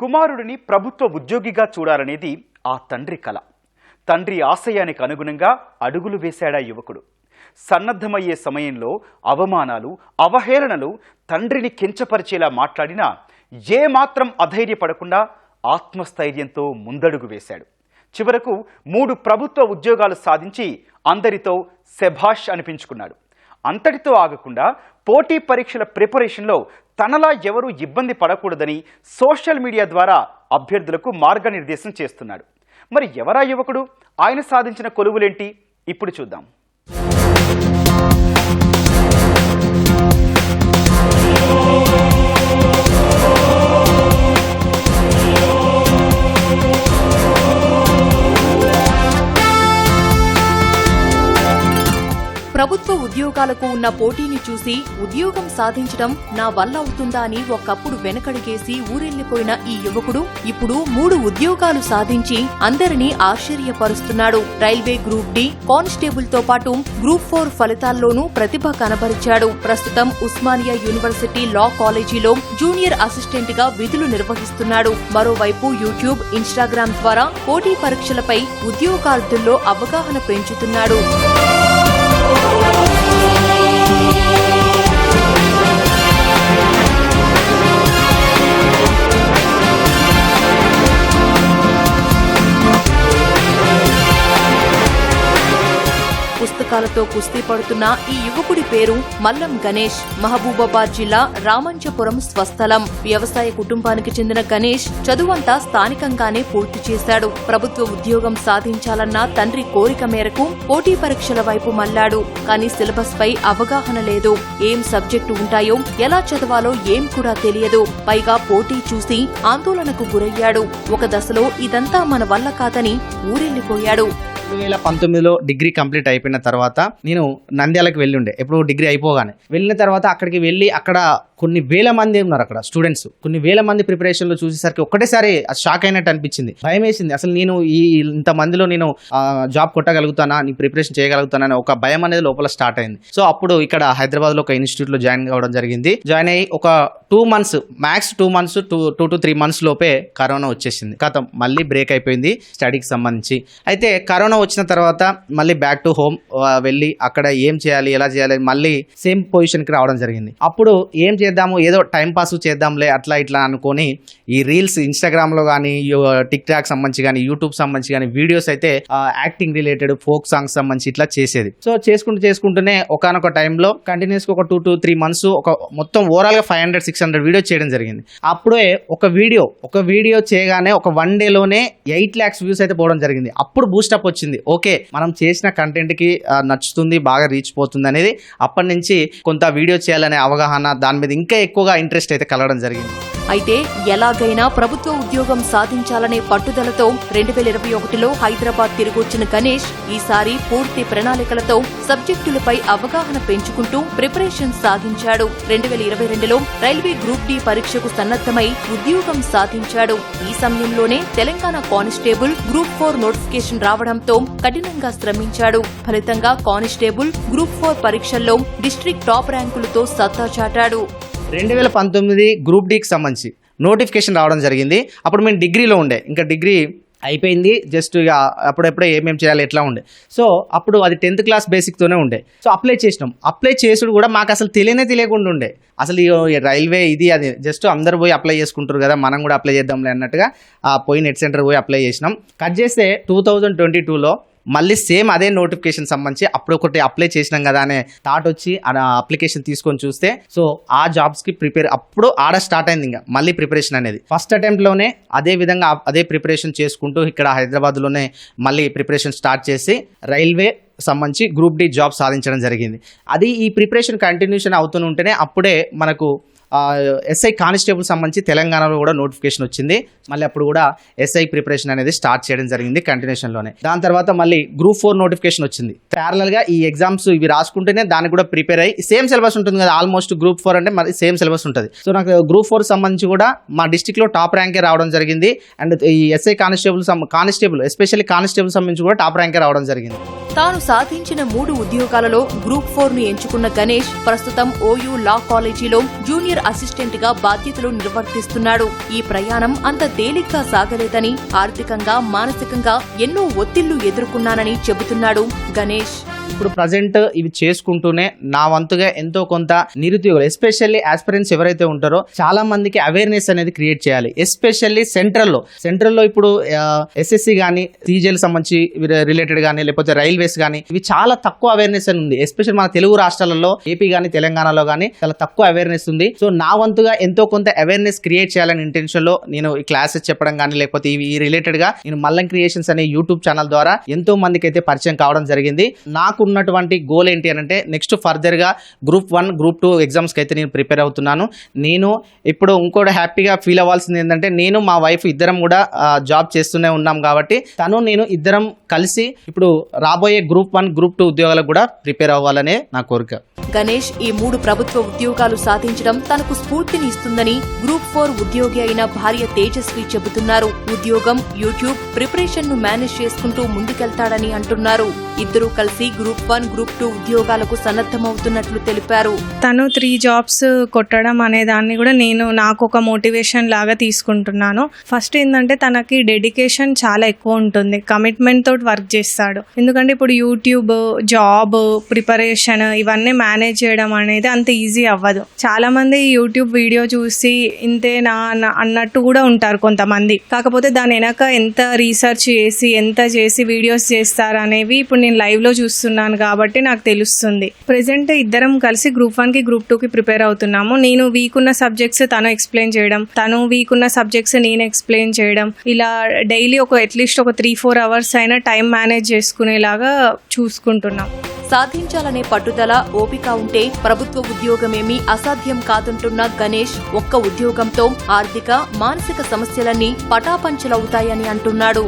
కుమారుడిని ప్రభుత్వ ఉద్యోగిగా చూడాలనేది ఆ తండ్రి కల. తండ్రి ఆశయానికి అనుగుణంగా అడుగులు వేశాడా యువకుడు. సన్నద్ధమయ్యే సమయంలో అవమానాలు, అవహేళనలు తండ్రిని కించపరిచేలా మాట్లాడినా ఏమాత్రం అధైర్యపడకుండా ఆత్మస్థైర్యంతో ముందడుగు వేశాడు. చివరకు 3 ప్రభుత్వ ఉద్యోగాలు సాధించి అందరితో శభాష్ అనిపించుకున్నాడు. అంతటితో ఆగకుండా పోటీ పరీక్షల ప్రిపరేషన్లో తనలా ఎవరూ ఇబ్బంది పడకూడదని సోషల్ మీడియా ద్వారా అభ్యర్థులకు మార్గనిర్దేశం చేస్తున్నాడు. మరి ఎవరా యువకుడు? ఆయన సాధించిన కొలువులేంటి? ఇప్పుడు చూద్దాం. ప్రభుత్వ ఉద్యోగాలకు ఉన్న పోటీని చూసి ఉద్యోగం సాధించడం నా వల్ల అవుతుందా అని ఒకప్పుడు వెనకడిగేసి ఊరెళ్లిపోయిన ఈ యువకుడు ఇప్పుడు 3 ఉద్యోగాలు సాధించి అందరినీ ఆశ్చర్యపరుస్తున్నాడు. రైల్వే గ్రూప్ డి, కానిస్టేబుల్ తో పాటు గ్రూప్ 4 ఫలితాల్లోనూ ప్రతిభ కనబరిచాడు. ప్రస్తుతం ఉస్మానియా యూనివర్సిటీ లా కాలేజీలో జూనియర్ అసిస్టెంట్ గా విధులు నిర్వహిస్తున్నాడు. మరోవైపు యూట్యూబ్, ఇన్స్టాగ్రామ్ ద్వారా పోటీ పరీక్షలపై ఉద్యోగార్థుల్లో అవగాహన పెంచుతున్నాడు. పుస్తకాలతో కుస్తీ పడుతున్న ఈ యువకుడి పేరు మల్లం గణేష్. మహబూబాబాద్ జిల్లా రామంచపురం స్వస్థలం. వ్యవసాయ కుటుంబానికి చెందిన గణేష్ చదువంతా స్థానికంగానే పూర్తి చేశాడు. ప్రభుత్వ ఉద్యోగం సాధించాలన్న తండ్రి కోరిక మేరకు పోటీ పరీక్షల వైపు మళ్లాడు. కానీ సిలబస్ పై అవగాహన లేదు. ఏం సబ్జెక్టు ఉంటాయో, ఎలా చదవాలో ఏం కూడా తెలియదు. పైగా పోటీ చూసి ఆందోళనకు గురయ్యాడు. ఒక దశలో ఇదంతా మన వల్ల కాదని ఊరెళ్లిపోయాడు. 2019లో డిగ్రీ కంప్లీట్ అయిపోయిన తర్వాత నేను నంద్యాలకు వెళ్ళి ఉండే. ఎప్పుడు డిగ్రీ అయిపోగానే వెళ్ళిన తర్వాత అక్కడికి వెళ్ళి అక్కడ కొన్ని వేల మంది ఉన్నారు. అక్కడ స్టూడెంట్స్ కొన్ని వేల మంది ప్రిపరేషన్లో చూసేసరికి ఒక్కటేసారి షాక్ అయినట్టు అనిపించింది. భయం వేసింది. అసలు నేను ఇంత మందిలో నేను జాబ్ కొట్టగలుగుతానా, నీ ప్రిపరేషన్ చేయగలుగుతానా అని ఒక భయం అనేది లోపల స్టార్ట్ అయింది. సో అప్పుడు ఇక్కడ హైదరాబాద్లో ఒక ఇన్స్టిట్యూట్లో జాయిన్ కావడం జరిగింది. జాయిన్ అయ్యి ఒక 2 months max 2 months 2 to 3 months లోపే కరోనా వచ్చేసింది. కథం మళ్ళీ బ్రేక్ అయిపోయింది స్టడీకి సంబంధించి. అయితే కరోనా వచ్చిన తర్వాత మళ్ళీ బ్యాక్ టు హోమ్ వెళ్ళి అక్కడ ఏం చేయాలి, ఎలా చేయాలి, మళ్ళీ సేమ్ పొజిషన్కి రావడం జరిగింది. అప్పుడు ఏం చేద్దాము, ఏదో టైం పాస్ చేద్దాంలే అట్లా ఇట్లా అనుకొని ఈ రీల్స్ ఇన్స్టాగ్రామ్లో కానీ, టిక్ టాక్ సంబంధించి కానీ, యూట్యూబ్ సంబంధించి కానీ వీడియోస్ అయితే యాక్టింగ్ రిలేటెడ్, ఫోక్ సాంగ్స్ సంబంధించి ఇట్లా చేసేది. సో చేసుకుంటూనే ఒకనొక టైంలో కంటిన్యూస్గా ఒక 2 to 3 months ఒక మొత్తం ఓవరాల్గా 500-600 వీడియో చేయడం జరిగింది. అప్పుడే ఒక వీడియో చేయగానే ఒక 1 dayలోనే 8 lakhs వ్యూస్ అయితే పోవడం జరిగింది. అప్పుడు బూస్టప్ వచ్చింది. ఓకే, మనం చేసిన కంటెంట్కి నచ్చుతుంది, బాగా రీచ్ పోతుంది అనేది అప్పటి నుంచి కొంత వీడియో చేయాలనే అవగాహన, దాని మీద ఇంకా ఎక్కువగా ఇంట్రెస్ట్ అయితే కలగడం జరిగింది. అయితే ఎలాగైనా ప్రభుత్వ ఉద్యోగం సాధించాలనే పట్టుదలతో 2021లో హైదరాబాద్ తిరిగొచ్చిన గణేష్ ఈసారి పూర్తి ప్రణాళికలతో సబ్జెక్టులపై అవగాహన పెంచుకుంటూ ప్రిపరేషన్ సాగించాడు. 2022లో రైల్వే గ్రూప్ డి పరీక్షకు సన్నద్ధమై ఉద్యోగం సాధించాడు. ఈ సమయంలోనే తెలంగాణ కానిస్టేబుల్ గ్రూప్ 4 నోటిఫికేషన్ రావడంతో కఠినంగా శ్రమించాడు. ఫలితంగా కానిస్టేబుల్ గ్రూప్ 4 పరీక్షల్లో డిస్ట్రిక్ట్ టాప్ ర్యాంకులతో సత్తా చాటాడు. 2019 గ్రూప్ డికి సంబంధించి నోటిఫికేషన్ రావడం జరిగింది. అప్పుడు మేము డిగ్రీలో ఉండే, ఇంకా డిగ్రీ అయిపోయింది. జస్ట్ ఇక అప్పుడెప్పుడే ఏమేమి చేయాలి ఎట్లా ఉండే. సో అప్పుడు అది 10th class బేసిక్తోనే ఉండే. సో అప్లై చేసినాం. అప్లై చేసుడు కూడా మాకు అసలు తెలియకుండా ఉండే. అసలు రైల్వే ఇది అది జస్ట్ అందరు పోయి అప్లై చేసుకుంటారు కదా, మనం కూడా అప్లై చేద్దాంలే అన్నట్టుగా పోయి నెట్ సెంటర్ పోయి అప్లై చేసినాం. కట్ చేస్తే 2022లో మళ్ళీ సేమ్ అదే నోటిఫికేషన్ సంబంధించి అప్పుడు ఒకటి అప్లై చేసినాం కదా అనే థాట్ వచ్చి అప్లికేషన్ తీసుకొని చూస్తే సో ఆ జాబ్స్కి అప్పుడు ఆడ స్టార్ట్ అయింది. ఇంకా మళ్ళీ ప్రిపరేషన్ అనేది ఫస్ట్ అటెంప్ట్లోనే అదే విధంగా అదే ప్రిపరేషన్ చేసుకుంటూ ఇక్కడ హైదరాబాద్లోనే మళ్ళీ ప్రిపరేషన్ స్టార్ట్ చేసి రైల్వే సంబంధించి గ్రూప్ డి జాబ్ సాధించడం జరిగింది. అది ఈ ప్రిపరేషన్ కంటిన్యూషన్ అవుతూ ఉంటేనే అప్పుడే మనకు ఎస్ఐ కానిస్టేబుల్ సంబంధించి తెలంగాణలో కూడా నోటిఫికేషన్ వచ్చింది. మళ్ళీ అప్పుడు కూడా ఎస్ఐ ప్రిపరేషన్ అనేది స్టార్ట్ చేయడం జరిగింది కంటిన్యూషన్లోనే. దాని తర్వాత మళ్ళీ గ్రూప్ 4 నోటిఫికేషన్ వచ్చింది. ప్యారలల్గా ఈ ఎగ్జామ్స్ ఇవి రాసుకుంటేనే దానికి కూడా ప్రిపేర్ అయ్యి సేమ్ సిలబస్ ఉంటుంది కదా, ఆల్మోస్ట్ గ్రూప్ 4 అంటే మరి సేమ్ సిలబస్ ఉంటుంది. సో నాకు గ్రూప్ 4 సంబంధించి కూడా మా డిస్టిక్లో టాప్ ర్యాంకే రావడం జరిగింది. అండ్ ఈ ఎస్ఐ కానిస్టేబుల్ ఎస్పెషల్లీ కానిస్టేబుల్ సంబంధించి కూడా టాప్ ర్యాంకే రావడం జరిగింది. తాను సాధించిన 3 ఉద్యోగాలలో గ్రూప్ 4 ను ఎంచుకున్న గణేష్ ప్రస్తుతం ఓయూ లా కాలేజీలో జూనియర్ అసిస్టెంట్ గా బాధ్యతలు నిర్వర్తిస్తున్నాడు. ఈ ప్రయాణం అంత తేలిగ్గా సాగలేదని, ఆర్థికంగా మానసికంగా ఎన్నో ఒత్తిళ్లు ఎదుర్కొన్నానని చెబుతున్నాడు గణేష్. ఇప్పుడు ప్రజెంట్ ఇవి చేసుకుంటూనే నా వంతుగా ఎంతో కొంత నిరుద్యోగులు ఎస్పెషల్లీ ఆస్పిరెంట్స్ ఎవరైతే ఉంటారో చాలా మందికి అవేర్నెస్ అనేది క్రియేట్ చేయాలి. ఎస్పెషల్లీ సెంట్రల్లో ఇప్పుడు ఎస్ఎస్సి కానీ సీజీఎల్ సంబంధించి రిలేటెడ్ కానీ లేకపోతే రైల్వేస్ కానీ ఇవి చాలా తక్కువ అవేర్నెస్ అని ఉంది. ఎస్పెషల్ మన తెలుగు రాష్ట్రాలలో ఏపీ కానీ తెలంగాణలో కానీ చాలా తక్కువ అవేర్నెస్ ఉంది. సో నా వంతుగా ఎంతో కొంత అవేర్నెస్ క్రియేట్ చేయాలని ఇంటెన్షన్ లో నేను ఈ క్లాసెస్ చెప్పడం కానీ లేకపోతే ఈ రిలేటెడ్ గా నేను మల్లం క్రియేషన్స్ అనే యూట్యూబ్ ఛానల్ ద్వారా ఎంతో మందికి అయితే పరిచయం కావడం జరిగింది. నాకు ఉన్నటువంటి గోల్ ఏంటి అని అంటే నెక్స్ట్ ఫర్దర్ గా గ్రూప్ 1 గ్రూప్ 2 ఎగ్జామ్స్ కి అయితే నేను ప్రిపేర్ అవుతున్నాను. నేను ఇప్పుడు ఇంకోటి హ్యాపీగా ఫీల్ అవ్వాల్సింది ఏంటంటే నేను మా వైఫ్ ఇద్దరం కూడా జాబ్ చేస్తూనే ఉన్నాం కాబట్టి నేను ఇద్దరం కలిసి ఇప్పుడు రాబోయే గ్రూప్ 1 గ్రూప్ 2 ఉద్యోగాలకు కూడా ప్రిపేర్ అవ్వాలనే నా కోరిక. గణేష్ ఈ 3 ప్రభుత్వ ఉద్యోగాలు సాధించడం తనకు స్ఫూర్తిని ఇస్తుందని గ్రూప్ 4 ఉద్యోగి అయిన భార్య తేజస్వి చెబుతున్నారు. ఉద్యోగం, యూట్యూబ్ ప్రిపరేషన్ ను మేనేజ్ చేసుకుంటూ ముందుకెళ్తాడని అంటున్నారు. ఇద్దరూ కలిసి గ్రూప్ 1 గ్రూప్ 2 ఉద్యోగాలకు సన్నద్ధమవుతున్నట్లు తెలిపారు. తను 3 జాబ్స్ కొట్టడం అనే దాన్ని కూడా నాకు ఒక మోటివేషన్ లాగా తీసుకుంటున్నాను. ఫస్ట్ ఏంటంటే తనకి డెడికేషన్ చాలా ఎక్కువ ఉంటుంది, కమిట్మెంట్ తోటి వర్క్ చేస్తాడు. ఎందుకంటే ఇప్పుడు యూట్యూబ్, జాబ్, ప్రిపరేషన్ ఇవన్నీ మేనేజ్ చేయడం అనేది అంత ఈజీ అవ్వదు. చాలా మంది యూట్యూబ్ వీడియో చూసి ఇంతేనా అన్నట్టు కూడా ఉంటారు కొంతమంది. కాకపోతే దాని వెనక ఎంత రీసెర్చ్ చేసి వీడియోస్ చేస్తారు అనేవి ఇప్పుడు నేను లైవ్ లో చూస్తున్నాను కాబట్టి నాకు తెలుస్తుంది. ప్రెసెంట్ ఇద్దరం కలిసి గ్రూప్ 1 కి గ్రూప్ 2 కి ప్రిపేర్ అవుతున్నాము. నేను వీక్ ఉన్న సబ్జెక్ట్స్ తను ఎక్స్ప్లెయిన్ చేయడం, తను వీక్ ఉన్న సబ్జెక్ట్స్ నేను ఎక్స్ప్లెయిన్ చేయడం, ఇలా డైలీ అట్లీస్ట్ ఒక 3-4 అవర్స్ అయినా టైం మేనేజ్ చేసుకునేలాగా చూసుకుంటున్నాం. సాధించాలనే పట్టుదల, ఓపిక ఉంటే ప్రభుత్వ ఉద్యోగమేమీ అసాధ్యం కాదంటున్న గణేష్ ఒక్క ఉద్యోగంతో ఆర్థిక, మానసిక సమస్యలన్నీ పటాపంచలవుతాయని అంటున్నాడు.